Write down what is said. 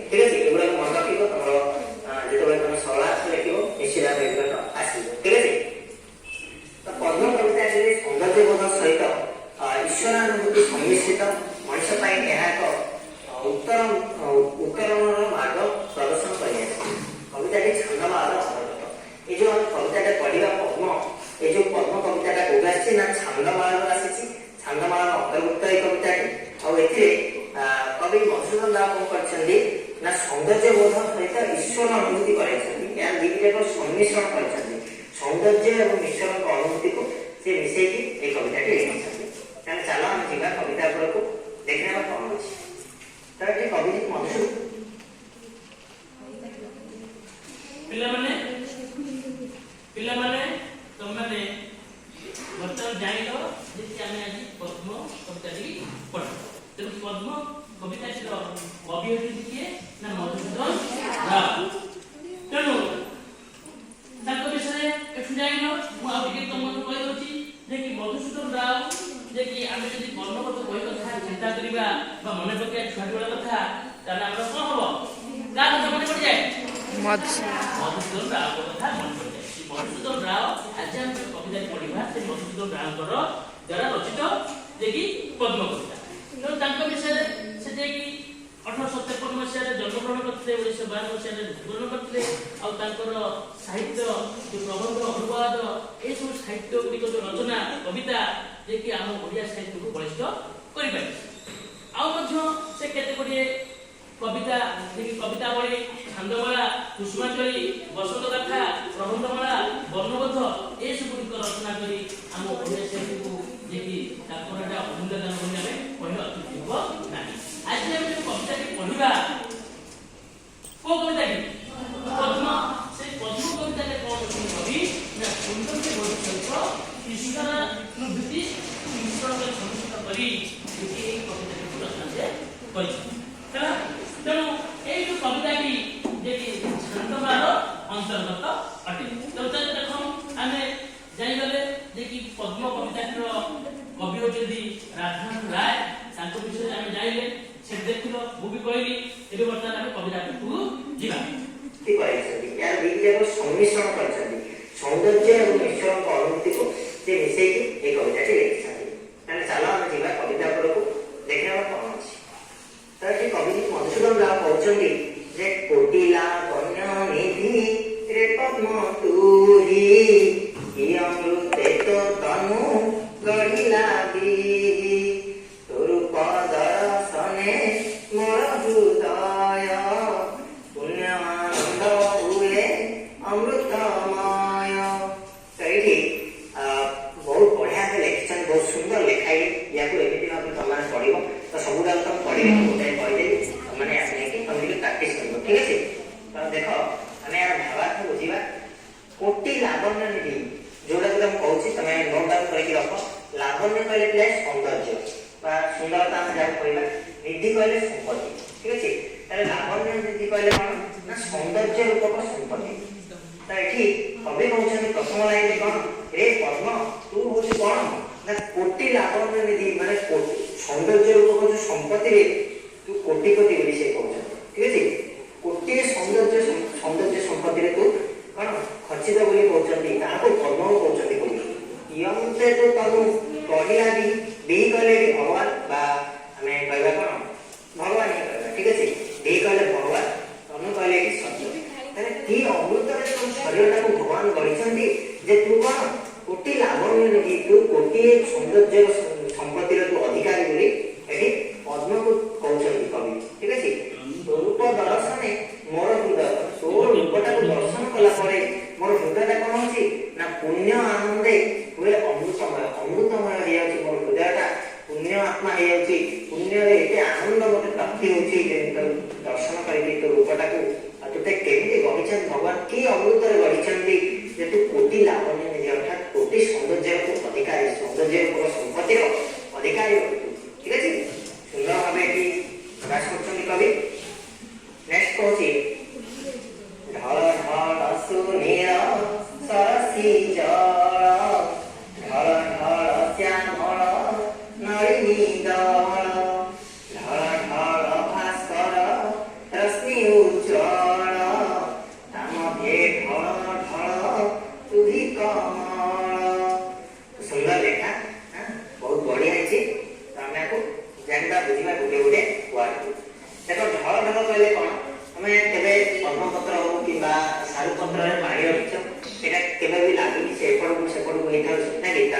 ठीक है एगुड़ा मन रखिब तुम जो तुम सरल आर्थ लिख निश्चित भाव एगुड़ा आसो ठीक है। तो पद्म कविता सौंदर्यबोध सहित ईश्वरानुभूति सम्मिश्रित मनुष्य एक उत्तरण मार्ग प्रदर्शन कर कविताटी छंदमाल अंतर्गत ये जो कविता पढ़ा पद्म ये जो पद्म कविता कौन आसी ना छंदमाल आसी छंदमाल अंतर्भुक्त ये कविताटी कवि मधुसूदन राव कौन कर सौंदर्यबोध सहित ईश्वर अनुभूति कर सम्मिश्रण कर सौंदर्य और ईश्वर अनुभूति को सी मिसेकी ये कविताटी लिखी चलो आम जा कविता को देखने कौन अच्छी तो ये कवि मधुसूदन पिलामाने तुमने बर्तमान जाइल जे आमे आज पद्म कविताटी पढ़ तेणु पद्म कविताटी अभिव्यक्ति किए ना मधुसूदन राव तेणु ताको विषय एठु जाइल मु आ टिके तुमको कहि दउची जे कि मधुसूदन राव जे कि आमे यदि कर्मगत कहि कथा चिंता करिबा बा मने पके छाडुला कथा ताले हमरा कोन हबो का कथा मने पड़ जाए मधुसूदन राव कथा मन पड़ जाए मधुसूदन राव आज हम कविता पढ़िबा से मधुसूदन राव द्वारा रचित जे कि पद्म कविता तो तांको विषय से जे कि 1857 मसीह जन्मग्रहण करते 1952 मसीह मृत्युवरण करते आ तांकर साहित्य जो प्रबंध अनुवाद ए सब साहित्य गुड़िक जो रचना कविता जे कि आम ओडिया साहित्य को बलिष्ठ करि पाइ आ मध्य से केते गुड़िए कविता जे कि कवितावली छंदमाला कुसुमांजलि बसंत गाथा प्रबंधमाला वर्णबोध ए सब गुड़िक रचना करी आम ओडिया साहित्य को जे कि ताकरटा अमूल्य दान बन्यामे पहिले अत्युत्तम हो नाही आज हम जो कविता की पढ़िबा को कविता की पद्म से पद्म कविता के कौन अछि कवि ना सौंदर्य बोध सहित ईश्वर अनुभूति ईश्वर के संस्कृत करी ये कविता की रचना से कहि चला तेणु ए जो कविता की जे कि छंदमाल अंतर्गत अटे तो देखो आमे जाई गले जे कि पद्म कविता कवि होचंदी राधानाथ राय तांको विषय आमे जाइले से देखलो वो भी कहली एबे वर्तमान हम कविता को जीवा ठीक है यार विद्या को सम्मिश्रण कर सौंदर्य और ईश्वर को अनुभूति को से मिसेकी एक कविता लिखी ताले चलो हम जीवा कविता को देखने कौन अच्छी तो ये कवि मधुसूदन राव कहउछंदी जे कोटिला कन्या निधि रे पद्म तुरी ई अमृते तो तनु गढ़िला दी तोरु पदर्शने मोर हृदय पुण्यमानंद हुए अमृतमय कही बहुत बढ़िया से लिखिछन बहुत सुंदर लिखाई या को एमिति भाबे तमाने पढिबो तो सबुदा तुम पढिबो गोटे कहले तमाने आसे कि तुम भी प्रैक्टिस करबो ठीक है तो देखो हमें यार भावार्थ बुझिबा कोटि लावण्य निधि जोड़ा तुम कहूची तमे नोट डाउन करके रखो लावण्य कहले प्ले सौंदर्य बा सुंदरता हम जाय कहला निधि कहले संपत्ति ठीक अछि ताले लावण्य निधि कहले कोन ना सौंदर्य रूपक संपत्ति त एठी कवि कहउछन प्रथम लाइन कोन रे पद्म तू होची कोन ना कोटि लावण्य निधि माने कोटि सौंदर्य रूपक जो संपत्ति रे तू कोटिपति बोली से कहउछन ठीक अछि कोटि सौंदर्य संपत्ति रे तू कोन खचित बोली कहउछन ताको पद्म कहउछन बोली यम से तो तनु कहिला भी कहले कि भगवान बा हमें कहबा कोन भगवान ही कहबा ठीक अछि भी कहले भगवान तनु कहले कि सत्य अरे की अमृत रे तुम शरीरटा को भगवान गढिछंती जे तू कोन कोटि लावण्य निधि तू कोटि सौंदर्य संपत्ति रे तू अधिकारी बोली एठी पद्म को कहउछंती कवि ठीक अछि रूप दर्शने मोर हृदय तो रूपटा को दर्शन कला परे मोर हृदयटा कोन अछि ना पुण्य आनंदे हुए अमृतमय हे अछि मोर हृदयटा पुण्य आत्मा हे अछि पुण्य रे एते आनंद मते प्राप्ति होछि जे दर्शन करिके तो रूपटा को तुते केमिति गढिछन भगवान की अमृत रे गढिछंती जे तू कोटि लावण्य निधि अर्थात कोटि सौंदर्य को अधिकारी सौंदर्य को संपत्ति रो अधिकारी ठीक अछि सुंदर भाबे की प्रकाश करछन कवि नेक्स्ट कहछि ढळ ढळ सुनील सरसी जळ ढळ ढळ श्यामळ नळिनी दळ ढळ ढळ भास्कर रश्मि सुंदर लेखा बहुत बढ़िया है। तो आम आपको जानवा बुझा गोटे गोटे वार्ड देख ढल ढल कहले कौन तुम केवे पद्मपत्र हो कि सारू पत्र पानी रख भी लगुनि से एपटू सेपटू होता है।